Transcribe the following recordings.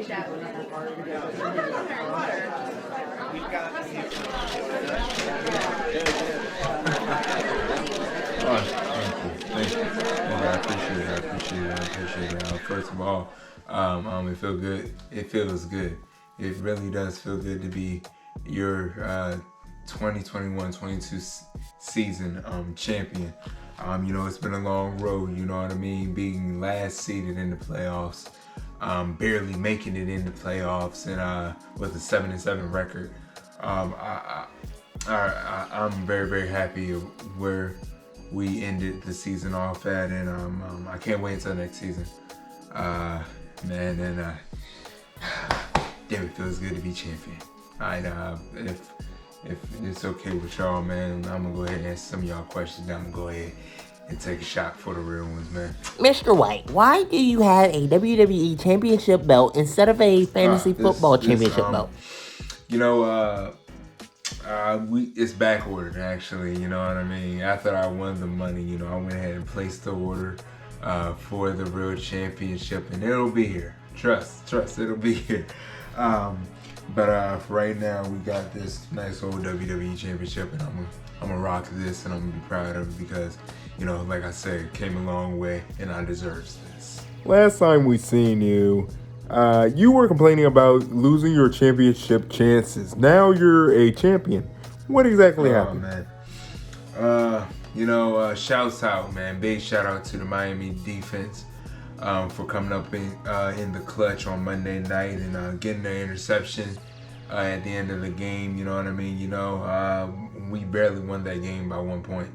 Thank you. I appreciate it. First of all, it feels good. It feels good. It really does feel good to be your 2021-22 season champion. It's been a long road, you know what I mean? Being last seeded in the playoffs, barely making it in the playoffs, and with a 7-7 record. I'm very, very happy where we ended the season off at, and I can't wait until next season. Damn, it feels good to be champion. If it's okay with y'all, man, I'm gonna go ahead and answer some of y'all questions. I'm gonna go ahead and take a shot for the real ones, man. Mr. White, why do you have a WWE Championship belt instead of a fantasy football championship belt? It's back ordered, actually, you know what I mean? After I won the money, I went ahead and placed the order for the real championship, and it'll be here. Trust, it'll be here. But for right now, we got this nice old WWE Championship, and I'm gonna rock this, and I'm gonna be proud of it because, like I said, it came a long way, and I deserve this. Last time we seen you, you were complaining about losing your championship chances. Now you're a champion. What exactly happened? Man. Shouts out, man. Big shout out to the Miami defense for coming up in the clutch on Monday night and getting the interception at the end of the game. You know what I mean? We barely won that game by 1 point.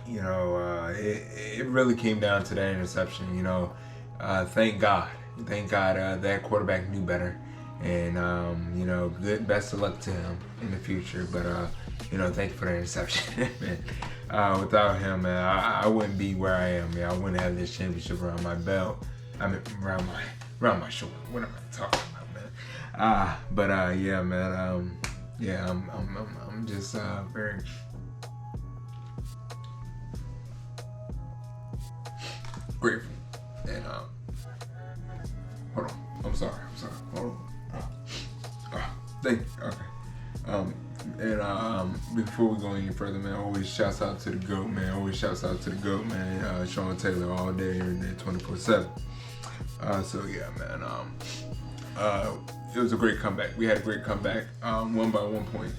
It really came down to that interception. Thank God that quarterback knew better, and best of luck to him in the future. But thank you for the interception, man. Without him, man, I wouldn't be where I am. Man, I wouldn't have this championship around my belt. I mean, around my shoulder. What am I talking about, man? Yeah, man. I'm just very grateful. And hold on. I'm sorry. Hold on. Thank you. Okay. Before we go any further, man, always shouts out to the GOAT, man. Sean Taylor all day, every day, 24/7. So yeah, man. It was a great comeback. We had a great comeback. Won by 1 point,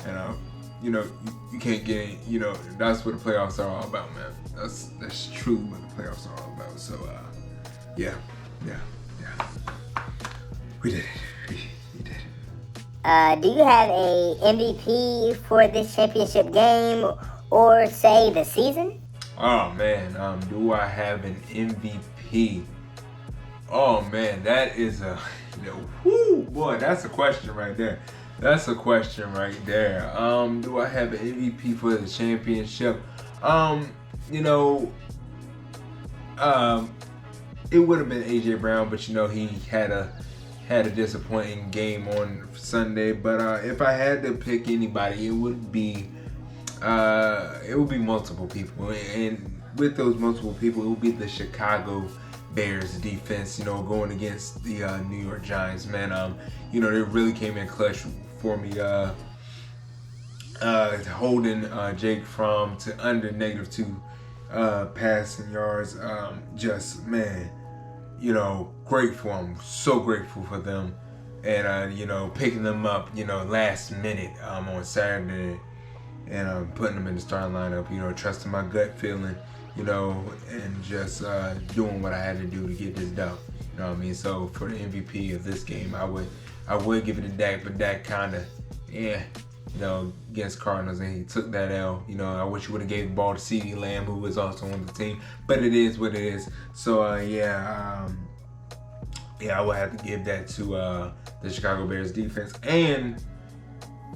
and you can't get any. That's what the playoffs are all about, man. That's true what the playoffs are all about. So yeah. We did it. We did it. Do you have a MVP for this championship game or say the season? Oh man, do I have an MVP? Oh man, that is boy, that's a question right there. Do I have an MVP for the championship? It would have been AJ Brown, but he had a disappointing game on Sunday. But if I had to pick anybody, it would be multiple people, and with those multiple people, it would be the Chicago Bears defense. Going against the New York Giants, man. They really came in clutch for me. Holding Jake Fromm to under -2 passing yards. Grateful. I'm so grateful for them, and picking them up, last minute on Saturday, and putting them in the starting lineup. Trusting my gut feeling, and just doing what I had to do to get this done. You know what I mean? So for the MVP of this game, I would give it to Dak, but Dak kinda, against Cardinals, and he took that L. I wish he would have gave the ball to CeeDee Lamb, who was also on the team, but it is what it is. So I would have to give that to the Chicago Bears defense. And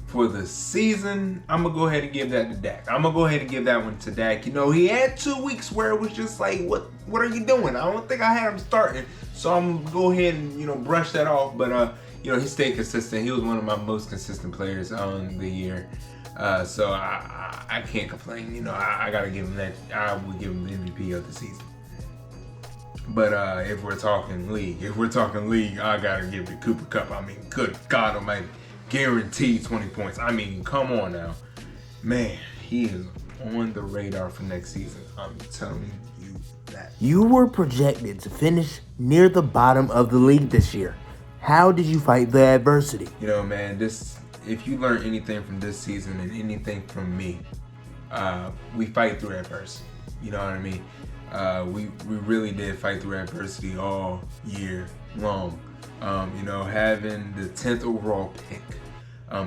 for the season, I'm going to go ahead and give that to Dak. I'm going to go ahead and give that one to Dak. He had 2 weeks where it was just like, what are you doing? I don't think I had him starting. So I'm going to go ahead and, brush that off. But, he stayed consistent. He was one of my most consistent players on the year. So I can't complain. I got to give him that. I would give him the MVP of the season. But if we're talking league, I gotta give it Cooper Kupp. I mean, good God Almighty, guaranteed 20 points. I mean, come on now, man, he is on the radar for next season. I'm telling you that. You were projected to finish near the bottom of the league this year. How did you fight the adversity? You know, man, if you learn anything from this season and anything from me, we fight through adversity. You know what I mean? We really did fight through adversity all year long. You know, having the 10th overall pick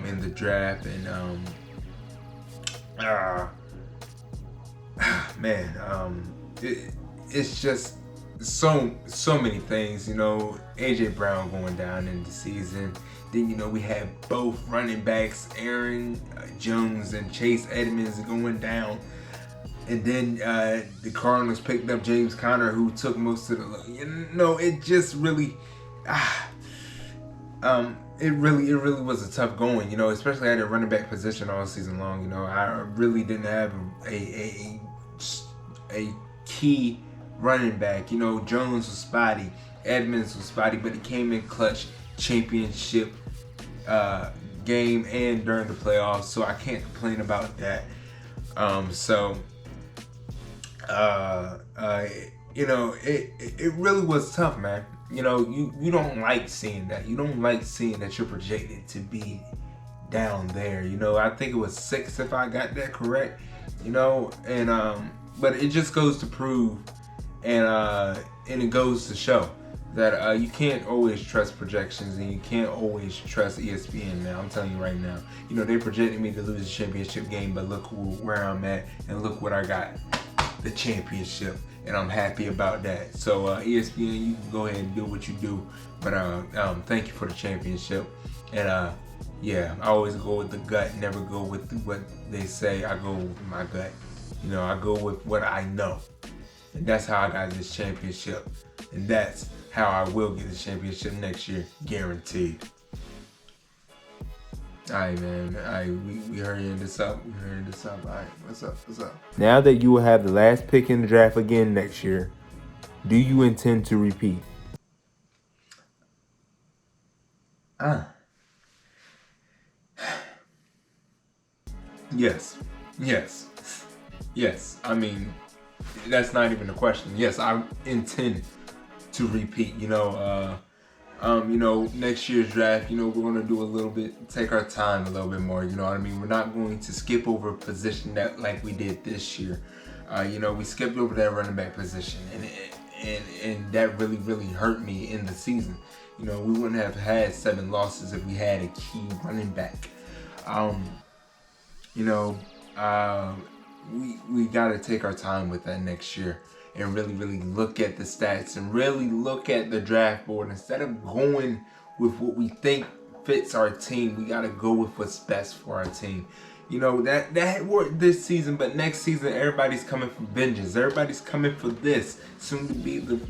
in the draft, and it's just so many things. You know, AJ Brown going down in the season. Then, you know, we had both running backs, Aaron Jones and Chase Edmonds, going down. And then the Cardinals picked up James Conner, who took most of the. You know, it just really, it really was a tough going. You know, especially at the running back position all season long. You know, I really didn't have a key running back. You know, Jones was spotty, Edmonds was spotty, but he came in clutch championship game and during the playoffs, so I can't complain about that. You know, it really was tough, man. You know, you don't like seeing that. You don't like seeing that you're projected to be down there. You know, I think it was 6 if I got that correct. You know, and but it just goes to prove, and it goes to show that you can't always trust projections, and you can't always trust ESPN, man. I'm telling you right now. You know, they projected me to lose the championship game, but look where I'm at, and look what I got. The championship, and I'm happy about that. So ESPN, you can go ahead and do what you do, but thank you for the championship. And yeah, I always go with the gut, never go with what they say. I go with my gut. You know, I go with what I know, and that's how I got this championship, and that's how I will get the championship next year, guaranteed. Alright, man. We hurrying this up. Alright, what's up? Now that you will have the last pick in the draft again next year, do you intend to repeat? Yes. I mean, that's not even a question. Yes, I intend to repeat. You know, next year's draft, you know, we're going to do a little bit, take our time a little bit more, you know what I mean? We're not going to skip over a position that like we did this year. You know, we skipped over that running back position, and that really hurt me in the season. You know, we wouldn't have had 7 losses if we had a key running back. You know, we got to take our time with that next year, and really look at the stats, and really look at the draft board. Instead of going with what we think fits our team, we got to go with what's best for our team. You know, that worked this season, but next season everybody's coming for vengeance. Everybody's coming for this, soon to be the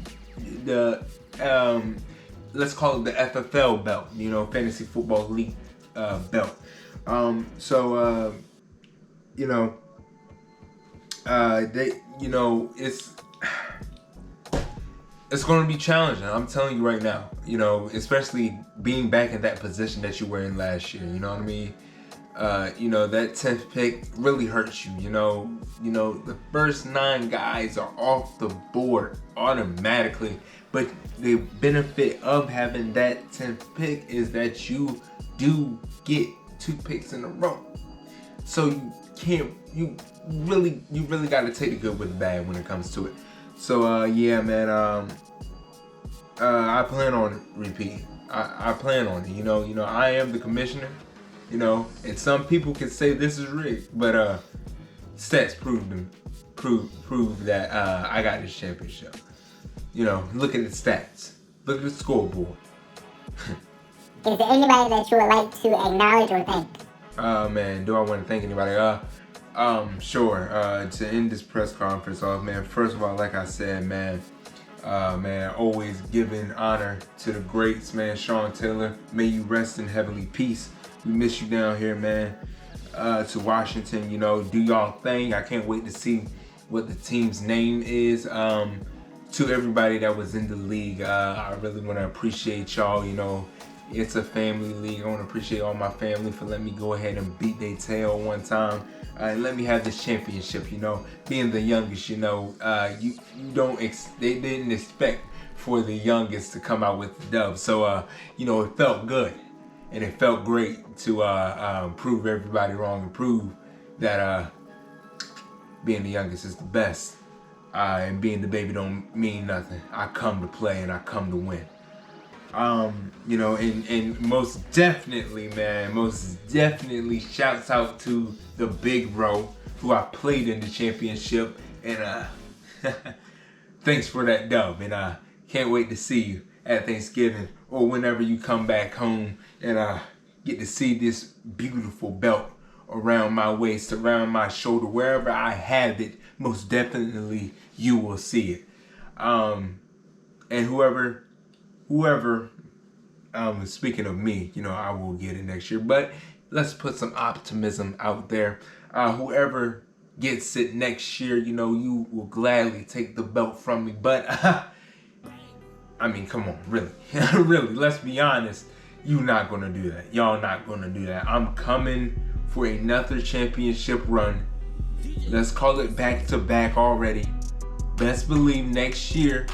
let's call it the FFL belt, you know, Fantasy Football League belt. You know, it's going to be challenging. I'm telling you right now, you know, especially being back in that position that you were in last year. You know what I mean? You know, that 10th pick really hurts you. You know, the first 9 guys are off the board automatically. But the benefit of having that 10th pick is that you do get 2 picks in a row. So you really got to take the good with the bad when it comes to it. So yeah, man, I plan on repeating. I plan on it. You know, I am the commissioner. You know, and some people can say this is rigged, but stats prove that I got this championship. You know, look at the stats. Look at the scoreboard. Is there anybody that you would like to acknowledge or thank? Man, do I want to thank anybody? Sure. To end this press conference off, man, first of all, like I said, man, always giving honor to the greats, man. Sean Taylor, may you rest in heavenly peace. We miss you down here, man. To Washington, you know, do y'all thing. I can't wait to see what the team's name is. to everybody that was in the league, I really want to appreciate y'all. You know, it's a family league. I want to appreciate all my family for letting me go ahead and beat their tail one time and let me have this championship. You know, being the youngest, you know, they didn't expect for the youngest to come out with the dub. So, you know, it felt good and it felt great to prove everybody wrong and prove that being the youngest is the best. And being the baby don't mean nothing. I come to play and I come to win. You know, and most definitely, man, most definitely shouts out to the big bro who I played in the championship, and thanks for that dub, and I can't wait to see you at Thanksgiving or whenever you come back home and get to see this beautiful belt around my waist, around my shoulder, wherever I have it. Most definitely you will see it. And whoever, speaking of me, you know, I will get it next year. But let's put some optimism out there. Whoever gets it next year, you know, you will gladly take the belt from me. But I mean, come on, really, really, let's be honest. You're not gonna do that. Y'all not gonna do that. I'm coming for another championship run. Let's call it back to back already. Best believe next year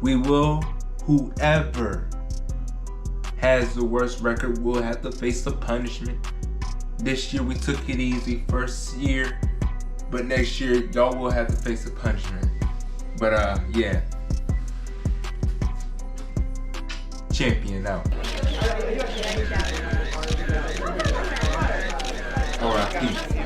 we will, whoever has the worst record will have to face the punishment. This year we took it easy first year, but next year y'all will have to face the punishment. But yeah. Champion out. Alright, peace.